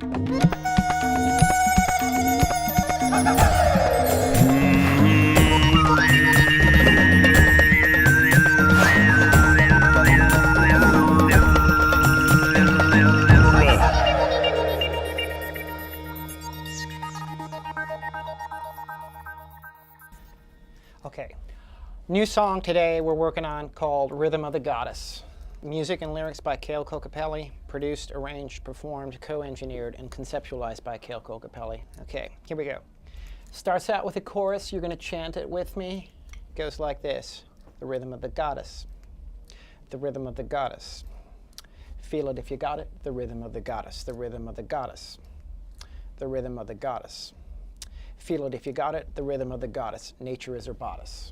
Okay, new song today we're working on called Rhythm of the Goddess. Music and lyrics by Kale Kokopelli, produced, arranged, performed, co-engineered, and conceptualized by Kale Kokopelli. Okay, here we go. Starts out with a chorus, you're gonna chant it with me. Goes like this: the rhythm of the goddess, the rhythm of the goddess. Feel it if you got it, the rhythm of the goddess, the rhythm of the goddess, the rhythm of the goddess. Feel it if you got it, the rhythm of the goddess. Nature is her bodice.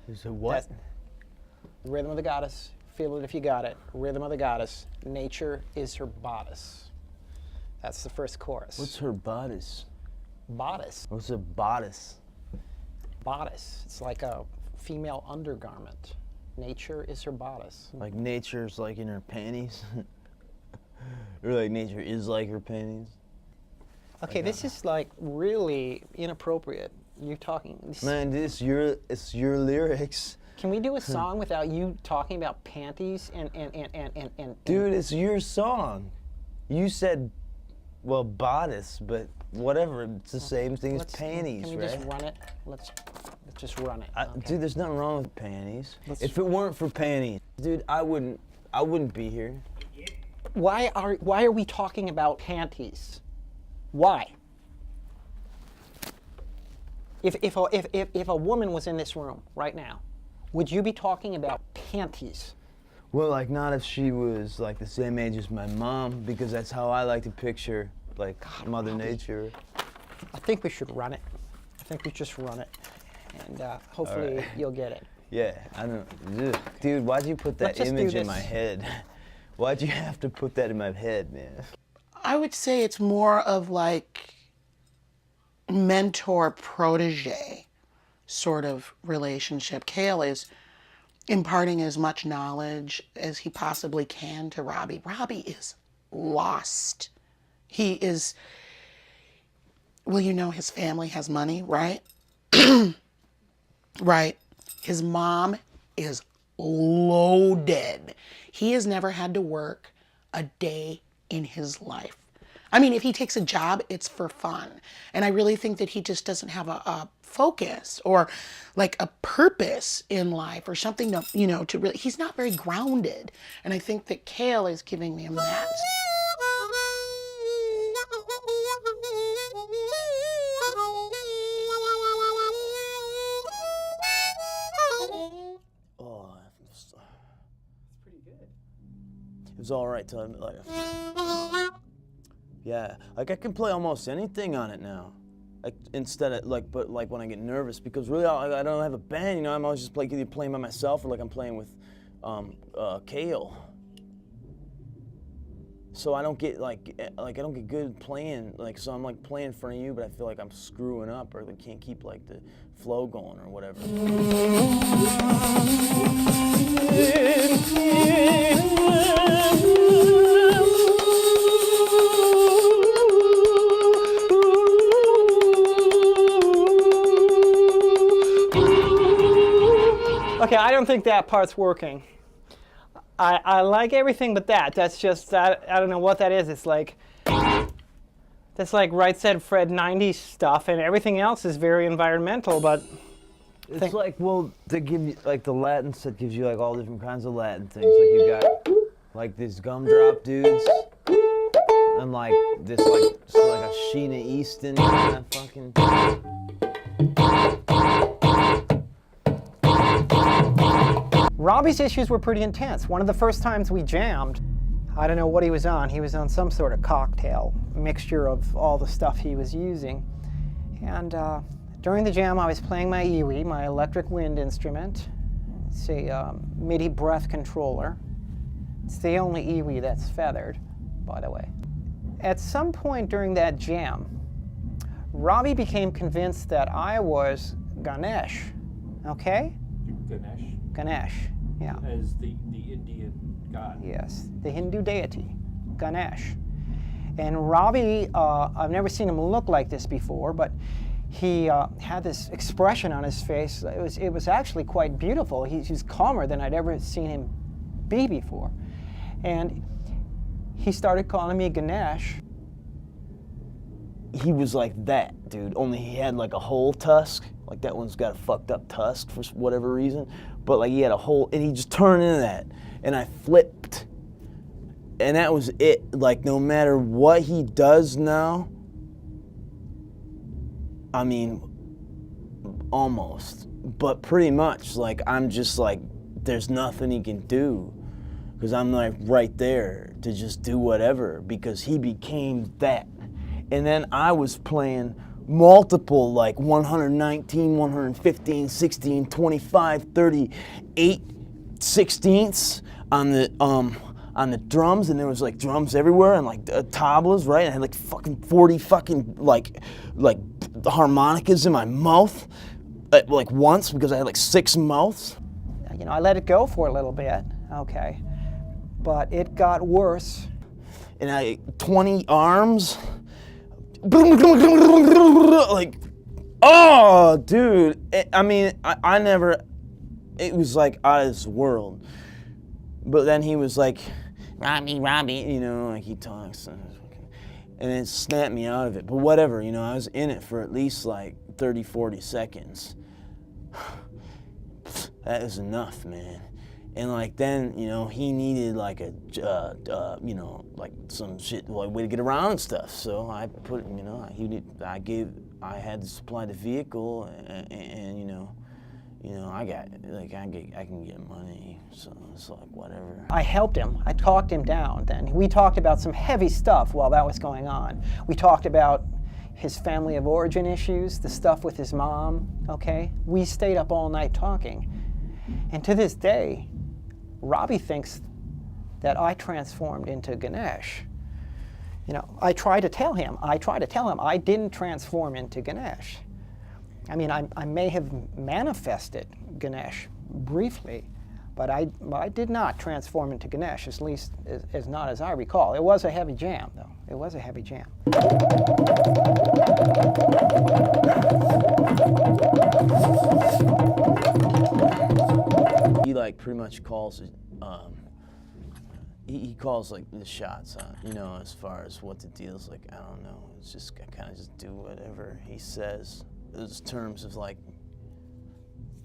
Is it what? The rhythm of the goddess. Feel it if you got it. Rhythm of the goddess. Nature is her bodice. That's the first chorus. What's her bodice? Bodice. What's a bodice? Bodice. It's like a female undergarment. Nature is her bodice. Like nature's like in her panties? Or like nature is like her panties? Okay, this is like really inappropriate. You're talking. Man, it's your lyrics. Can we do a song without you talking about panties and Dude, it's your song. You said, well, bodice, but whatever. It's the same thing as panties, Can we right? just run it? Let's just run it. Okay. Dude, there's nothing wrong with panties. If it weren't for panties, dude, I wouldn't be here. Why are we talking about panties? Why? If a woman was in this room right now, would you be talking about panties? Well, like not if she was like the same age as my mom, because that's how I like to picture like Mother Nature. I think we should run it. I think we just run it, and hopefully you'll get it. Yeah, I don't. Dude, why'd you put that image in my head? Why'd you have to put that in my head, man? I would say it's more of like mentor-protege sort of relationship. Kale is imparting as much knowledge as he possibly can to Robbie. Robbie is lost. He is, well, you know, his family has money, right? Right. His mom is loaded. He has never had to work a day in his life. I mean, if he takes a job, it's for fun. And I really think that he just doesn't have a focus or like a purpose in life or something to, you know, to really, he's not very grounded. And I think that Kale is giving him that. Oh, it's pretty good. It was all right till like, yeah, like I can play almost anything on it now. Like instead of like, but like when I get nervous, because really I don't have a band, you know. I'm always just either playing by myself or like I'm playing with Kale. So I don't get like I don't get good playing, like, so I'm like playing in front of you, but I feel like I'm screwing up or like can't keep like the flow going or whatever. Okay, I don't think that part's working. I like everything but that. That's just, I don't know what that is. It's like, that's like Right Said Fred 90s stuff, and everything else is very environmental, but... It's like, well, they give you, like the Latin set gives you like all different kinds of Latin things. Like you got like these gumdrop dudes, and like this like a Sheena Easton kind of fucking... Robbie's issues were pretty intense. One of the first times we jammed, I don't know what he was on. He was on some sort of cocktail mixture of all the stuff he was using. And during the jam, I was playing my iwi, my electric wind instrument. It's a MIDI breath controller. It's the only iwi that's feathered, by the way. At some point during that jam, Robbie became convinced that I was Ganesh, okay? Ganesh? Ganesh, yeah. As the Indian god. Yes, the Hindu deity, Ganesh. And Robbie, I've never seen him look like this before, but he had this expression on his face. It was actually quite beautiful. He's calmer than I'd ever seen him be before. And he started calling me Ganesh. He was like that, dude, only he had like a whole tusk. Like that one's got a fucked up tusk for whatever reason. But like he had a whole, and he just turned into that. And I flipped. And that was it. Like no matter what he does now, I mean, almost, but pretty much, like, I'm just like, there's nothing he can do, because I'm like right there to just do whatever, because he became that. And then I was playing multiple, like 119, 115, 16, 25, 38 sixteenths on the drums, and there was like drums everywhere, and like tablas, right? I had like fucking 40 fucking like harmonicas in my mouth, like once, because I had like 6 mouths. You know, I let it go for a little bit, okay, but it got worse. And I 20 arms, like, oh, dude. I mean, I never. It was like out of this world. But then he was like, Robbie, you know, like he talks, and it snapped me out of it. But whatever, you know, I was in it for at least like 30, 40 seconds. That was enough, man. And like then, you know, he needed like a, you know, like some shit, like way to get around and stuff. So I put, you know, I had to supply the vehicle, and you know, I can get money, so it's like whatever. I helped him. I talked him down then. We talked about some heavy stuff while that was going on. We talked about his family of origin issues, the stuff with his mom, okay? We stayed up all night talking. And to this day, Robbie thinks that I transformed into Ganesh. You know, I try to tell him I didn't transform into Ganesh. I mean, I may have manifested Ganesh briefly, but I did not transform into Ganesh, at least as not as I recall. It was a heavy jam, though. It was a heavy jam. He like pretty much calls it, he calls like the shots on, you know, as far as what the deal's like. I don't know. It's just, I kind of just do whatever he says. Those terms of like,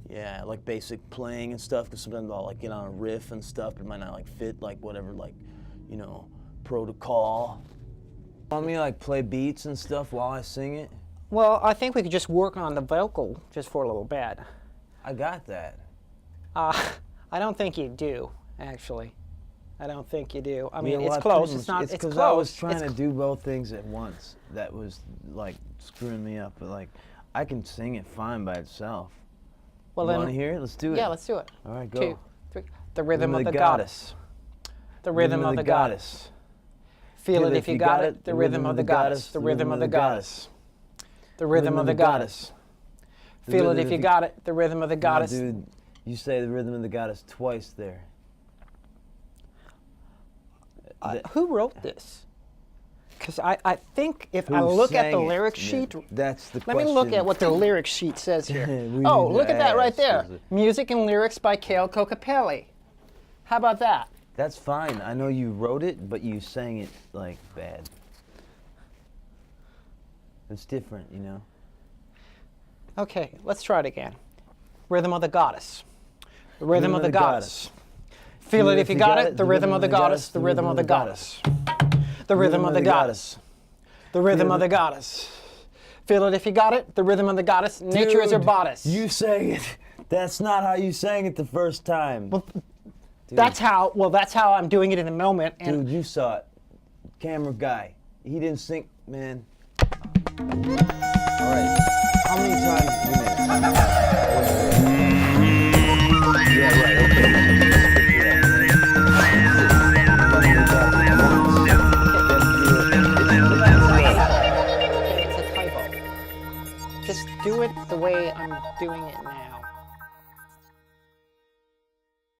yeah, like basic playing and stuff, because sometimes I'll like get on a riff and stuff, but it might not like fit like whatever, like, you know, protocol. Want me to like play beats and stuff while I sing it? Well, I think we could just work on the vocal just for a little bit. I got that. I don't think you do, actually. I don't think you do. I mean, Well, it's close. It's not. It's because close. I was trying to do both things at once. That was like screwing me up. But like, I can sing it fine by itself. Well, you then, want to hear it? Let's do it. Yeah, let's do it. All right, go. 2, 3. The rhythm of the goddess. The rhythm of the goddess. Feel it if you got it. The rhythm of the goddess. The rhythm of the goddess. The rhythm of the goddess. Feel it if you got it. The rhythm of the goddess. No, dude, you say the rhythm of the goddess twice there. Who wrote this? Because I think if I look at the lyric sheet, that's the let question. me look at what the lyric sheet says here. We Oh, need look to at that right ask, there. is it- Music and lyrics by Kale Kokapelli. How about that? That's fine. I know you wrote it, but you sang it like bad. It's different, you know. Okay, let's try it again. Rhythm of the goddess. The rhythm of the goddess. Feel it if you got it. The rhythm of the goddess. The rhythm of the goddess. The rhythm of the goddess. The rhythm of the goddess. Feel it if you got it. The rhythm of the goddess. Nature is her Dude, bodice. You sang it. That's not how you sang it the first time. Well, that's how I'm doing it in the moment. And Dude, you saw it. Camera guy. He didn't sing, man. All right. How many times did you miss? Yeah, right. it's a typo. Just do it the way I'm doing it now.